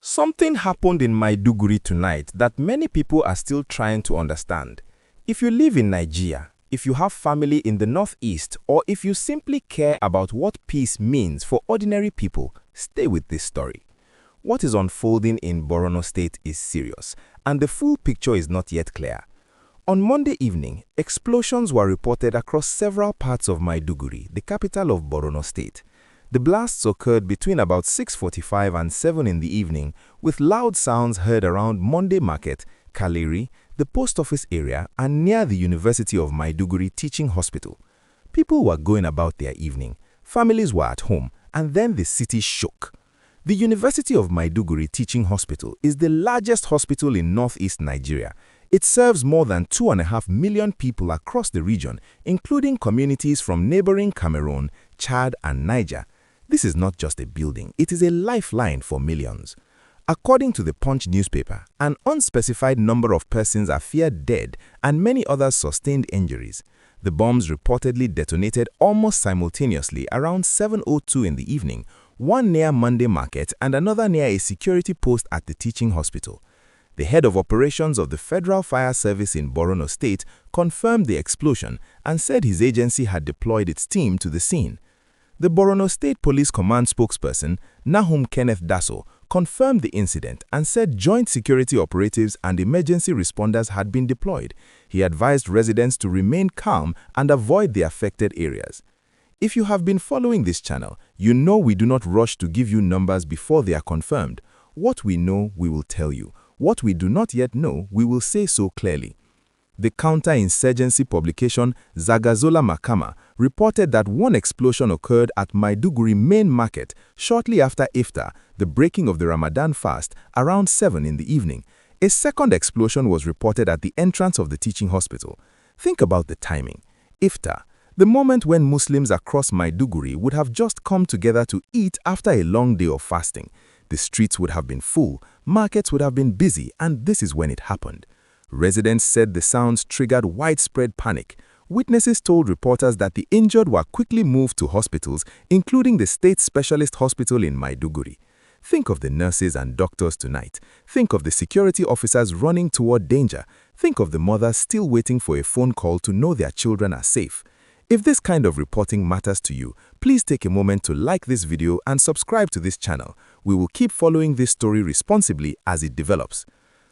Something happened in Maiduguri tonight that many people are still trying to understand. If you live in Nigeria, if you have family in the northeast, or if you simply care about what peace means for ordinary people, stay with this story. What is unfolding in Borno State is serious, and the full picture is not yet clear. On Monday evening, explosions were reported across several parts of Maiduguri, the capital of Borno State. The blasts occurred between about 6:45 and 7 in the evening, with loud sounds heard around Monday Market, Kaleri, the post office area, and near the University of Maiduguri Teaching Hospital. People were going about their evening, families were at home, and then the city shook. The University of Maiduguri Teaching Hospital is the largest hospital in northeast Nigeria. It serves more than 2.5 million people across the region, including communities from neighboring Cameroon, Chad, and Niger. This is not just a building, it is a lifeline for millions. According to the Punch newspaper, an unspecified number of persons are feared dead and many others sustained injuries. The bombs reportedly detonated almost simultaneously around 7:02 in the evening, one near Monday Market and another near a security post at the teaching hospital. The head of operations of the Federal Fire Service in Borno State confirmed the explosion and said his agency had deployed its team to the scene. The Borno State Police Command spokesperson, Nahum Kenneth Dasso, confirmed the incident and said joint security operatives and emergency responders had been deployed. He advised residents to remain calm and avoid the affected areas. If you have been following this channel, you know we do not rush to give you numbers before they are confirmed. What we know, we will tell you. What we do not yet know, we will say so clearly. The counter-insurgency publication Zagazola Makama reported that one explosion occurred at Maiduguri main market shortly after Iftar, the breaking of the Ramadan fast, around 7 in the evening. A second explosion was reported at the entrance of the teaching hospital. Think about the timing. Iftar, the moment when Muslims across Maiduguri would have just come together to eat after a long day of fasting. The streets would have been full, markets would have been busy, and this is when it happened. Residents said the sounds triggered widespread panic. Witnesses told reporters that the injured were quickly moved to hospitals, including the state specialist hospital in Maiduguri. Think of the nurses and doctors tonight. Think of the security officers running toward danger. Think of the mothers still waiting for a phone call to know their children are safe. If this kind of reporting matters to you, please take a moment to like this video and subscribe to this channel. We will keep following this story responsibly as it develops.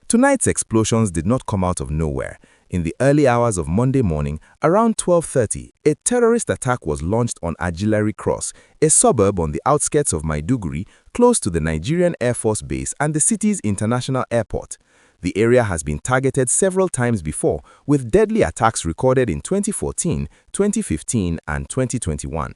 Tonight's explosions did not come out of nowhere. In the early hours of Monday morning, around 12:30, a terrorist attack was launched on Artillery Cross, a suburb on the outskirts of Maiduguri, close to the Nigerian Air Force Base and the city's international airport. The area has been targeted several times before, with deadly attacks recorded in 2014, 2015, and 2021.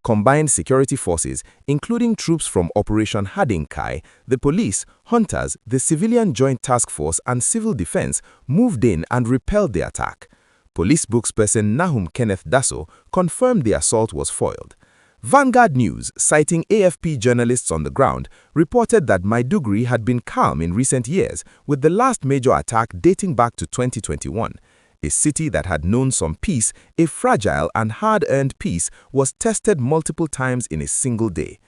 Combined security forces, including troops from Operation Hadinkai, the police, hunters, the Civilian Joint Task Force, and civil defense, moved in and repelled the attack. Police spokesperson Nahum Kenneth Dasso confirmed the assault was foiled. Vanguard News, citing AFP journalists on the ground, reported that Maiduguri had been calm in recent years, with the last major attack dating back to 2021. A city that had known some peace, a fragile and hard-earned peace, was tested multiple times in a single day.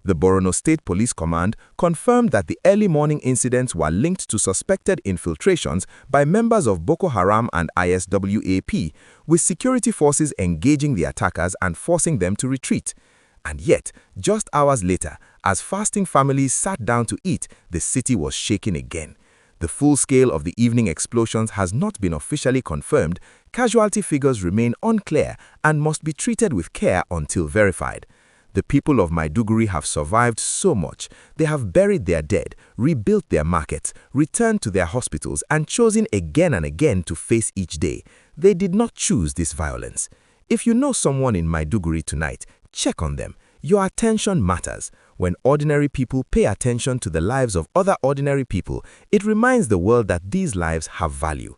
The Borno State Police Command confirmed that the early morning incidents were linked to suspected infiltrations by members of Boko Haram and ISWAP, with security forces engaging the attackers and forcing them to retreat. And yet, just hours later, as fasting families sat down to eat, the city was shaken again. The full scale of the evening explosions has not been officially confirmed. Casualty figures remain unclear and must be treated with care until verified. The people of Maiduguri have survived so much. They have buried their dead, rebuilt their markets, returned to their hospitals, and chosen again and again to face each day. They did not choose this violence. If you know someone in Maiduguri tonight, check on them. Your attention matters. When ordinary people pay attention to the lives of other ordinary people, it reminds the world that these lives have value.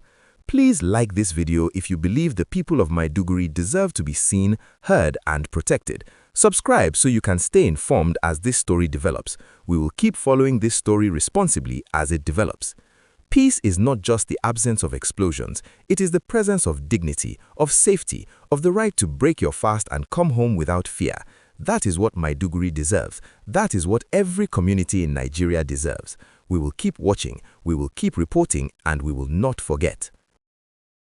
Please like this video if you believe the people of Maiduguri deserve to be seen, heard, and protected. Subscribe so you can stay informed as this story develops. We will keep following this story responsibly as it develops. Peace is not just the absence of explosions, it is the presence of dignity, of safety, of the right to break your fast and come home without fear. That is what Maiduguri deserves. That is what every community in Nigeria deserves. We will keep watching, we will keep reporting, and we will not forget.